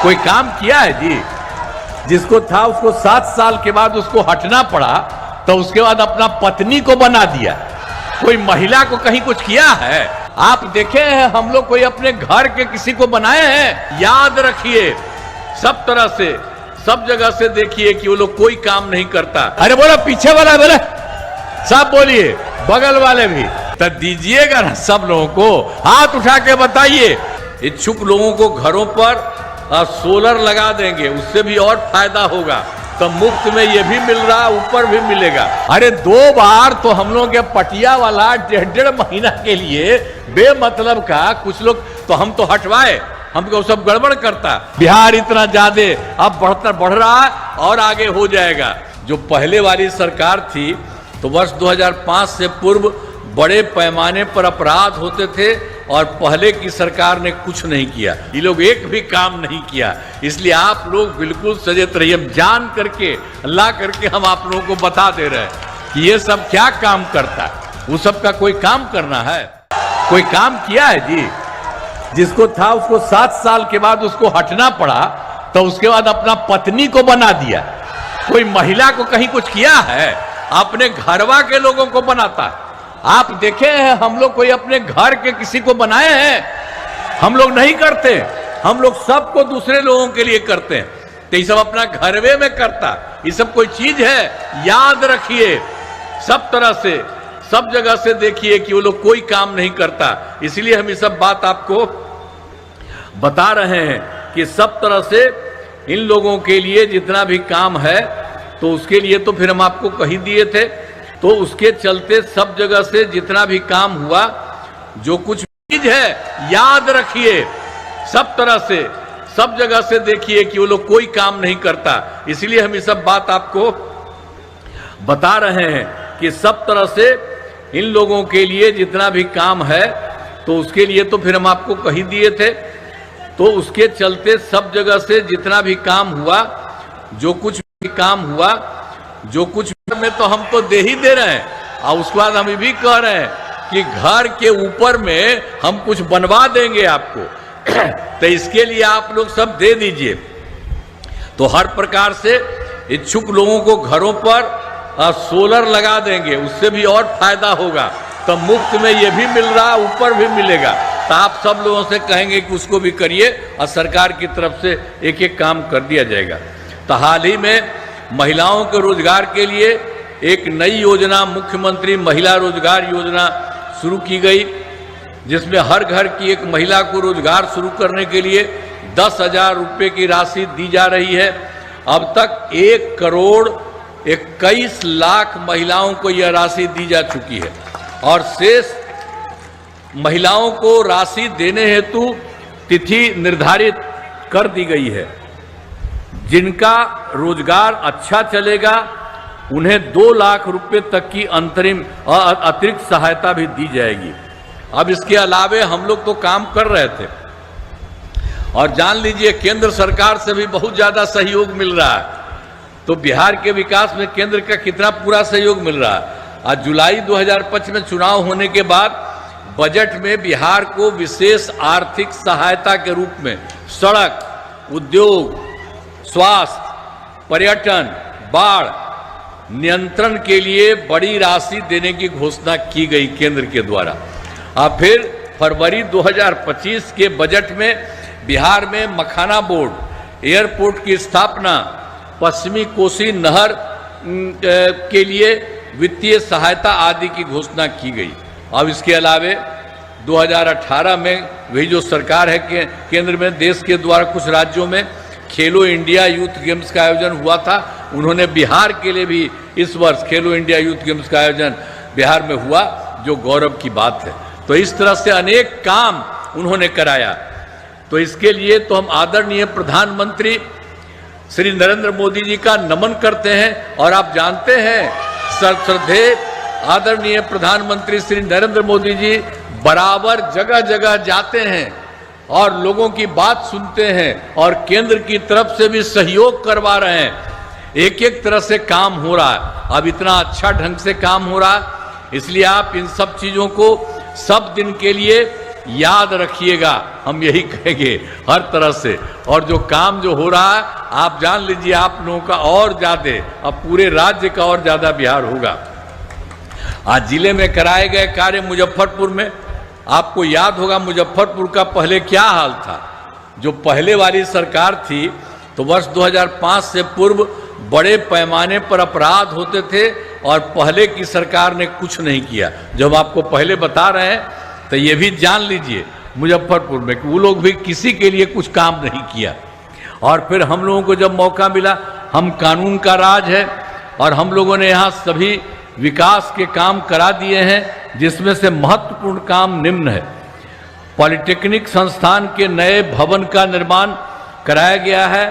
कोई काम किया है जी? जिसको था उसको 7 साल के बाद उसको हटना पड़ा, तो उसके बाद अपना पत्नी को बना दिया। कोई महिला को कहीं कुछ किया है? आप देखे हैं हम लोग कोई अपने घर के किसी को बनाए हैं? याद रखिए, सब तरह से सब जगह से देखिए कि वो लोग कोई काम नहीं करता। अरे बोला पीछे वाला बोले, सब बोलिए, बगल वाले भी तो दीजिएगा ना सब लोगों को। हाथ उठा के बताइए। इच्छुक लोगों को घरों पर सोलर लगा देंगे, उससे भी और फायदा होगा। तो मुफ्त में ये भी मिल रहा, ऊपर भी मिलेगा। अरे 2 बार तो हम लोग के पटिया वाला 1.5 महीना के लिए बेमतलब का कुछ लोग तो हम तो हटवाए, हमको सब गड़बड़ करता। बिहार इतना ज्यादा अब बढ़ रहा है और आगे हो जाएगा। जो पहले वाली सरकार थी तो वर्ष 2005 से पूर्व बड़े पैमाने पर अपराध होते थे और पहले की सरकार ने कुछ नहीं किया। ये लोग एक भी काम नहीं किया। इसलिए आप लोग बिल्कुल सचेत रहिए। जान करके अल्लाह करके हम आप लोगों को बता दे रहे हैं कि ये सब क्या काम करता है। वो सब का कोई काम करना है? कोई काम किया है जी? जिसको था उसको 7 साल के बाद उसको हटना पड़ा, तो उसके बाद अपना पत्नी को बना दिया। कोई महिला को कहीं कुछ किया है? अपने घरवा के लोगों को बनाता है। आप देखे हैं हम लोग कोई अपने घर के किसी को बनाए हैं? हम लोग नहीं करते। हम लोग सबको दूसरे लोगों के लिए करते हैं। तो ये सब अपना घरवे में करता, ये सब कोई चीज है? याद रखिए, सब तरह से सब जगह से देखिए कि वो लोग कोई काम नहीं करता। इसलिए हम ये सब बात आपको बता रहे हैं कि सब तरह से इन लोगों के लिए जितना भी काम है, तो उसके लिए तो फिर हम आपको कही दिए थे। तो उसके चलते सब जगह से जितना भी काम हुआ, जो कुछ चीज है, याद रखिए, सब तरह से सब जगह से देखिए कि वो लोग कोई काम नहीं करता। इसलिए हम ये सब बात आपको बता रहे हैं कि सब तरह से इन लोगों के लिए जितना भी काम है, तो उसके लिए तो फिर हम आपको कही दिए थे। तो उसके चलते सब जगह से जितना भी काम हुआ, जो कुछ भी काम हुआ, जो कुछ में तो हम तो दे ही दे रहे हैं। और उसके बाद हम ये भी कह रहे हैं कि घर के ऊपर में हम कुछ बनवा देंगे आपको। तो इसके लिए आप लोग सब दे दीजिए। तो हर प्रकार से इच्छुक लोगों को घरों पर सोलर लगा देंगे, उससे भी और फायदा होगा। तो मुफ्त में ये भी मिल रहा, ऊपर भी मिलेगा। तो आप सब लोगों से कहेंगे कि उसको भी करिए और सरकार की तरफ से एक एक काम कर दिया जाएगा। तो हाल ही में महिलाओं के रोजगार के लिए एक नई योजना, मुख्यमंत्री महिला रोजगार योजना शुरू की गई, जिसमें हर घर की एक महिला को रोजगार शुरू करने के लिए 10,000 रुपये की राशि दी जा रही है। अब तक 1,21,00,000 महिलाओं को यह राशि दी जा चुकी है और शेष महिलाओं को राशि देने हेतु तिथि निर्धारित कर दी गई है। जिनका रोजगार अच्छा चलेगा उन्हें 2 लाख रुपए तक की अंतरिम और अतिरिक्त सहायता भी दी जाएगी। अब इसके अलावे हम लोग तो काम कर रहे थे और जान लीजिए केंद्र सरकार से भी बहुत ज्यादा सहयोग मिल रहा है। तो बिहार के विकास में केंद्र का कितना पूरा सहयोग मिल रहा है। आज जुलाई 2025 में चुनाव होने के बाद बजट में बिहार को विशेष आर्थिक सहायता के रूप में सड़क, उद्योग, स्वास्थ्य, पर्यटन, बाढ़ नियंत्रण के लिए बड़ी राशि देने की घोषणा की गई केंद्र के द्वारा। अब फिर फरवरी 2025 के बजट में बिहार में मखाना बोर्ड, एयरपोर्ट की स्थापना, पश्चिमी कोसी नहर के लिए वित्तीय सहायता आदि की घोषणा की गई। अब इसके अलावे 2018 में वही जो सरकार है कि केंद्र में देश के द्वारा कुछ राज्यों में खेलो इंडिया यूथ गेम्स का आयोजन हुआ था। उन्होंने बिहार के लिए भी इस वर्ष खेलो इंडिया यूथ गेम्स का आयोजन बिहार में हुआ, जो गौरव की बात है। तो इस तरह से अनेक काम उन्होंने कराया। तो इसके लिए तो हम आदरणीय प्रधानमंत्री श्री नरेंद्र मोदी जी का नमन करते हैं। और आप जानते हैं श्रद्धेय आदरणीय प्रधानमंत्री श्री नरेंद्र मोदी जी बराबर जगह जगह जाते हैं और लोगों की बात सुनते हैं और केंद्र की तरफ से भी सहयोग करवा रहे हैं। एक एक तरह से काम हो रहा है। अब इतना अच्छा ढंग से काम हो रहा है, इसलिए आप इन सब चीजों को सब दिन के लिए याद रखिएगा, हम यही कहेंगे हर तरह से। और जो काम जो हो रहा है आप जान लीजिए, आप लोगों का और ज्यादा, अब पूरे राज्य का और ज्यादा बिहार होगा। आज जिले में कराए गए कार्य मुजफ्फरपुर में, आपको याद होगा मुजफ्फरपुर का पहले क्या हाल था। जो पहले वाली सरकार थी तो वर्ष 2005 से पूर्व बड़े पैमाने पर अपराध होते थे और पहले की सरकार ने कुछ नहीं किया। जो हम आपको पहले बता रहे हैं तो ये भी जान लीजिए मुजफ्फरपुर में कि वो लोग भी किसी के लिए कुछ काम नहीं किया। और फिर हम लोगों को जब मौका मिला, हम कानून का राज है और हम लोगों ने यहाँ सभी विकास के काम करा दिए हैं, जिसमें से महत्वपूर्ण काम निम्न है। पॉलिटेक्निक संस्थान के नए भवन का निर्माण कराया गया है,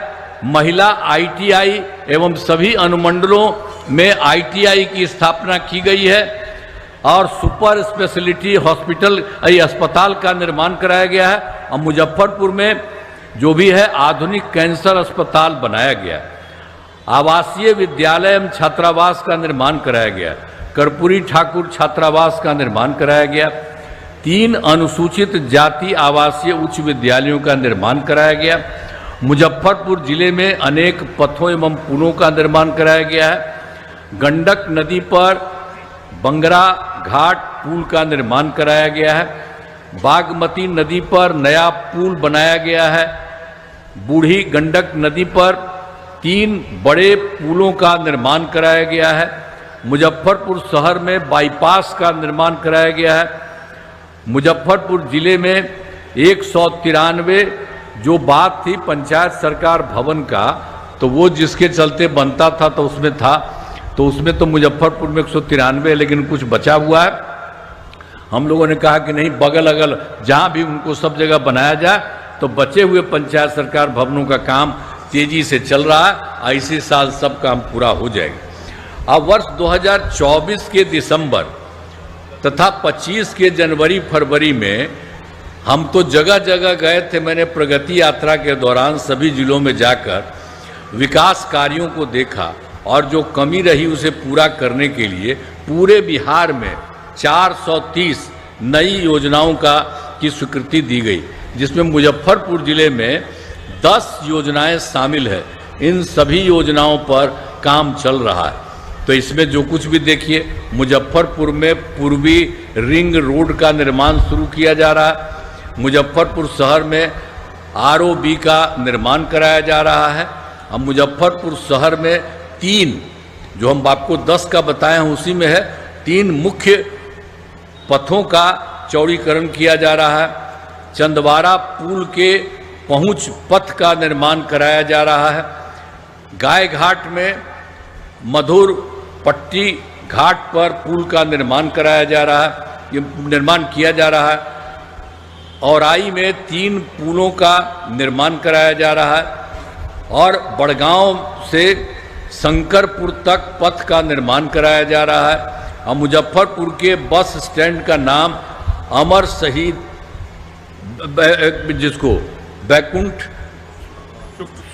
महिला ITI एवं सभी अनुमंडलों में ITI की स्थापना की गई है और सुपर स्पेशलिटी हॉस्पिटल अस्पताल का निर्माण कराया गया है। और मुजफ्फरपुर में जो भी है आधुनिक कैंसर अस्पताल बनाया गया। आवासीय विद्यालय एवं छात्रावास का निर्माण कराया गया। कर्पूरी ठाकुर छात्रावास का निर्माण कराया गया। 3 अनुसूचित जाति आवासीय उच्च विद्यालयों का निर्माण कराया गया। मुजफ्फरपुर जिले में अनेक पथों एवं पुलों का निर्माण कराया गया है। गंडक नदी पर बंगरा घाट पुल का निर्माण कराया गया है। बागमती नदी पर नया पुल बनाया गया है। बूढ़ी गंडक नदी पर 3 बड़े पुलों का निर्माण कराया गया है। मुजफ्फरपुर शहर में बाईपास का निर्माण कराया गया है। मुजफ्फरपुर जिले में 193 जो बात थी पंचायत सरकार भवन का, तो वो जिसके चलते बनता था तो उसमें था, तो उसमें तो मुजफ्फरपुर में 193 लेकिन कुछ बचा हुआ है। हम लोगों ने कहा कि नहीं, बगल अगल जहाँ भी उनको सब जगह बनाया जाए, तो बचे हुए पंचायत सरकार भवनों का काम तेजी से चल रहा है। इसी साल सब काम पूरा हो जाएगा। अब वर्ष 2024 के दिसंबर तथा 25 के जनवरी फरवरी में हम तो जगह जगह गए थे। मैंने प्रगति यात्रा के दौरान सभी जिलों में जाकर विकास कार्यों को देखा और जो कमी रही उसे पूरा करने के लिए पूरे बिहार में 430 नई योजनाओं की स्वीकृति दी गई, जिसमें मुजफ्फरपुर जिले में 10 योजनाएं शामिल है। इन सभी योजनाओं पर काम चल रहा है। तो इसमें जो कुछ भी देखिए, मुजफ्फरपुर में पूर्वी रिंग रोड का निर्माण शुरू किया जा रहा है। मुजफ्फरपुर शहर में ROB का निर्माण कराया जा रहा है। अब मुजफ्फरपुर शहर में 3, जो हम आपको 10 का बताए हैं उसी में है, 3 मुख्य पथों का चौड़ीकरण किया जा रहा है। चंदवारा पुल के पहुंच पथ का निर्माण कराया जा रहा है। गाय घाट में मधुर पट्टी घाट पर पुल का निर्माण कराया जा रहा है, ये निर्माण किया जा रहा है। औराई में 3 पुलों का निर्माण कराया जा रहा है और बड़गांव से शंकरपुर तक पथ का निर्माण कराया जा रहा है। और मुजफ्फरपुर के बस स्टैंड का नाम अमर शहीद, जिसको बैकुंठ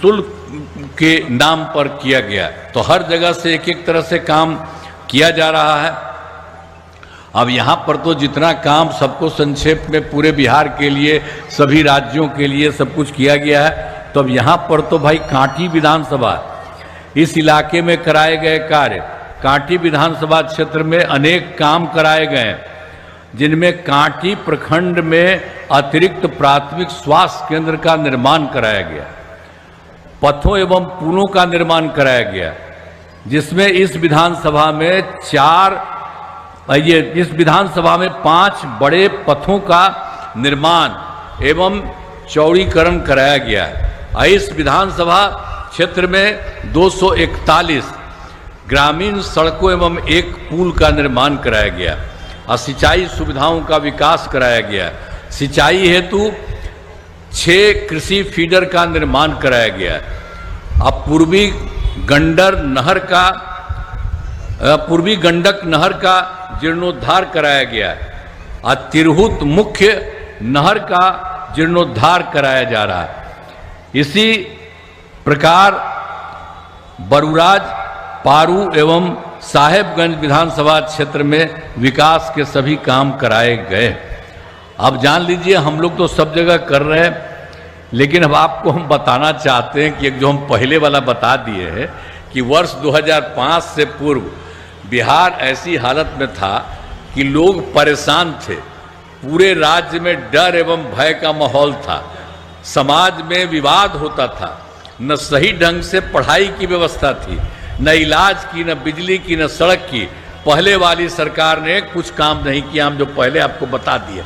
शुल्क के नाम पर किया गया। तो हर जगह से एक एक तरह से काम किया जा रहा है। अब यहाँ पर तो जितना काम सबको संक्षेप में पूरे बिहार के लिए, सभी राज्यों के लिए सब कुछ किया गया है। तो अब यहाँ पर तो भाई कांटी विधानसभा, इस इलाके में कराए गए कार्य, कांटी विधानसभा क्षेत्र में अनेक काम कराए गए, जिनमें कांटी प्रखंड में अतिरिक्त प्राथमिक स्वास्थ्य केंद्र का निर्माण कराया गया। पथों एवं पुलों का निर्माण कराया गया, जिसमें इस विधानसभा में 5 बड़े पथों का निर्माण एवं चौड़ीकरण कराया गया है। इस विधानसभा क्षेत्र में 241 ग्रामीण सड़कों एवं 1 पुल का निर्माण कराया गया और सिंचाई सुविधाओं का विकास कराया गया। सिंचाई हेतु 6 कृषि फीडर का निर्माण कराया गया। अब पूर्वी गंडक नहर का जीर्णोद्धार कराया गया और तिरहुत मुख्य नहर का जीर्णोद्धार कराया जा रहा है। इसी प्रकार बरुराज, पारू एवं साहेबगंज विधानसभा क्षेत्र में विकास के सभी काम कराए गए। अब जान लीजिए हम लोग तो सब जगह कर रहे हैं, लेकिन अब आपको हम बताना चाहते हैं कि एक जो हम पहले वाला बता दिए हैं कि वर्ष 2005 से पूर्व बिहार ऐसी हालत में था कि लोग परेशान थे, पूरे राज्य में डर एवं भय का माहौल था, समाज में विवाद होता था, न सही ढंग से पढ़ाई की व्यवस्था थी, न इलाज की, न बिजली की, न सड़क की। पहले वाली सरकार ने कुछ काम नहीं किया, हम जो पहले आपको बता दिए,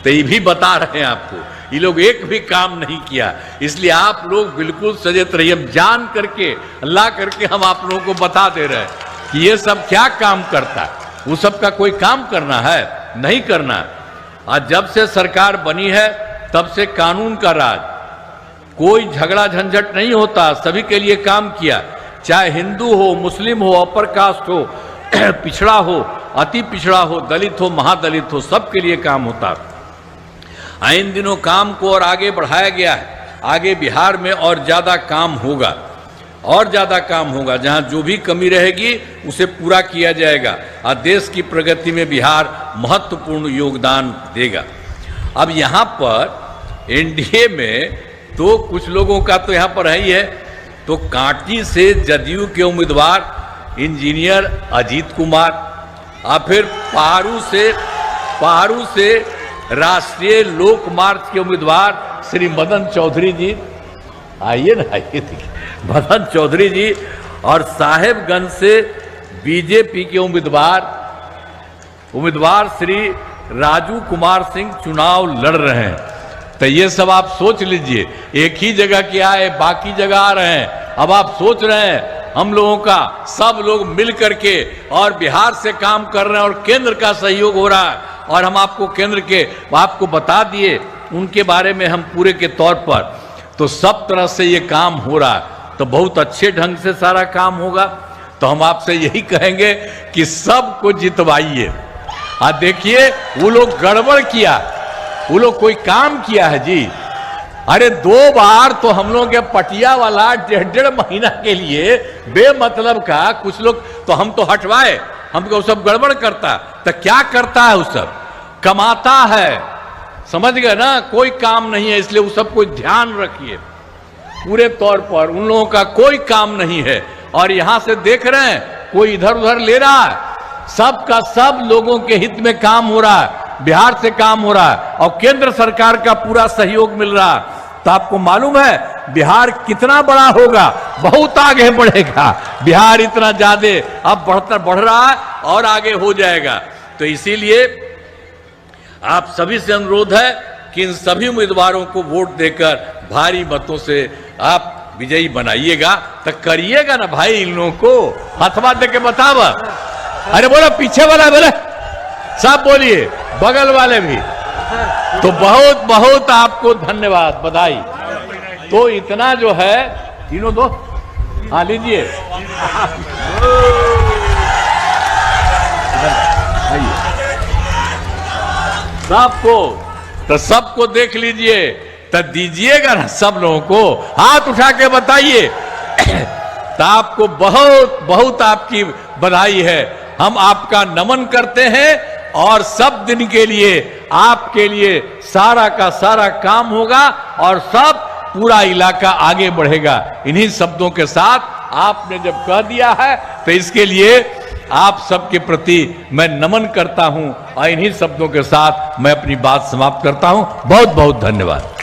तो ये भी बता रहे हैं आपको, ये लोग एक भी काम नहीं किया। इसलिए आप लोग बिल्कुल सचेत रहिए, हम जान करके अल्लाह करके हम आप लोगों को बता दे रहे हैं कि ये सब क्या काम करता है। वो सब का कोई काम करना है, नहीं करना। आज जब से सरकार बनी है तब से कानून का राज, कोई झगड़ा झंझट नहीं होता, सभी के लिए काम किया, चाहे हिंदू हो, मुस्लिम हो, अपर कास्ट हो, पिछड़ा हो, अति पिछड़ा हो, दलित हो, महादलित हो, सबके लिए काम होता। इन दिनों काम को और आगे बढ़ाया गया है, आगे बिहार में और ज़्यादा काम होगा, और ज़्यादा काम होगा। जहाँ जो भी कमी रहेगी उसे पूरा किया जाएगा और देश की प्रगति में बिहार महत्वपूर्ण योगदान देगा। अब यहाँ पर एनडीए में तो कुछ लोगों का तो यहाँ पर है ही है, तो कांटी से जदयू के उम्मीदवार इंजीनियर अजीत कुमार, और फिर पारू से राष्ट्रीय लोक मार्च के उम्मीदवार श्री मदन चौधरी जी, आइए ना, आइए देखिए, मदन चौधरी जी, और साहेबगंज से बीजेपी के उम्मीदवार श्री राजू कुमार सिंह चुनाव लड़ रहे हैं। तो ये सब आप सोच लीजिए, एक ही जगह के आए, बाकी जगह आ रहे हैं। अब आप सोच रहे हैं हम लोगों का सब लोग मिल करके और बिहार से काम कर रहे हैं और केंद्र का सहयोग हो रहा है, और हम आपको केंद्र के आपको बता दिए उनके बारे में हम पूरे के तौर पर, तो सब तरह से ये काम हो रहा है, तो बहुत अच्छे ढंग से सारा काम होगा। तो हम आपसे यही कहेंगे कि सबको जितवाइए। देखिए वो लोग गड़बड़ किया, वो लोग कोई काम किया है जी? अरे 2 बार तो हम लोग के पटिया वाला 1.5 महीना के लिए बेमतलब का कुछ लोग, तो हम तो हटवाए, हमको सब गड़बड़ करता, तो क्या करता है? वो सब कमाता है, समझ गए ना, कोई काम नहीं है। इसलिए वो सब कोई ध्यान रखिए, पूरे तौर पर उन लोगों का कोई काम नहीं है। और यहां से देख रहे हैं कोई इधर उधर ले रहा है, सब का सब लोगों के हित में काम हो रहा है, बिहार से काम हो रहा है और केंद्र सरकार का पूरा सहयोग मिल रहा है। तो आपको मालूम है बिहार कितना बड़ा होगा, बहुत आगे बढ़ेगा बिहार, इतना ज्यादा अब बढ़ रहा है और आगे हो जाएगा। तो इसीलिए आप सभी से अनुरोध है कि इन सभी उम्मीदवारों को वोट देकर भारी मतों से आप विजयी बनाइएगा। तो करिएगा ना भाई, इन लोगों को हथवा दे के बतावा। अरे बोलो, पीछे वाला बोले, सब बोलिए, बगल वाले भी। तो बहुत बहुत आपको धन्यवाद, बधाई। तो इतना जो है तीनों दो, हाँ लीजिए, सबको, तो सबको देख लीजिए, तो दीजिएगा ना सब लोगों को, हाथ उठा के बताइए। तो आपको बहुत बहुत आपकी बधाई है, हम आपका नमन करते हैं और सब दिन के लिए आपके लिए सारा का सारा काम होगा और सब पूरा इलाका आगे बढ़ेगा। इन्हीं शब्दों के साथ आपने जब कह दिया है तो इसके लिए आप सबके प्रति मैं नमन करता हूं और इन्हीं शब्दों के साथ मैं अपनी बात समाप्त करता हूं। बहुत बहुत धन्यवाद।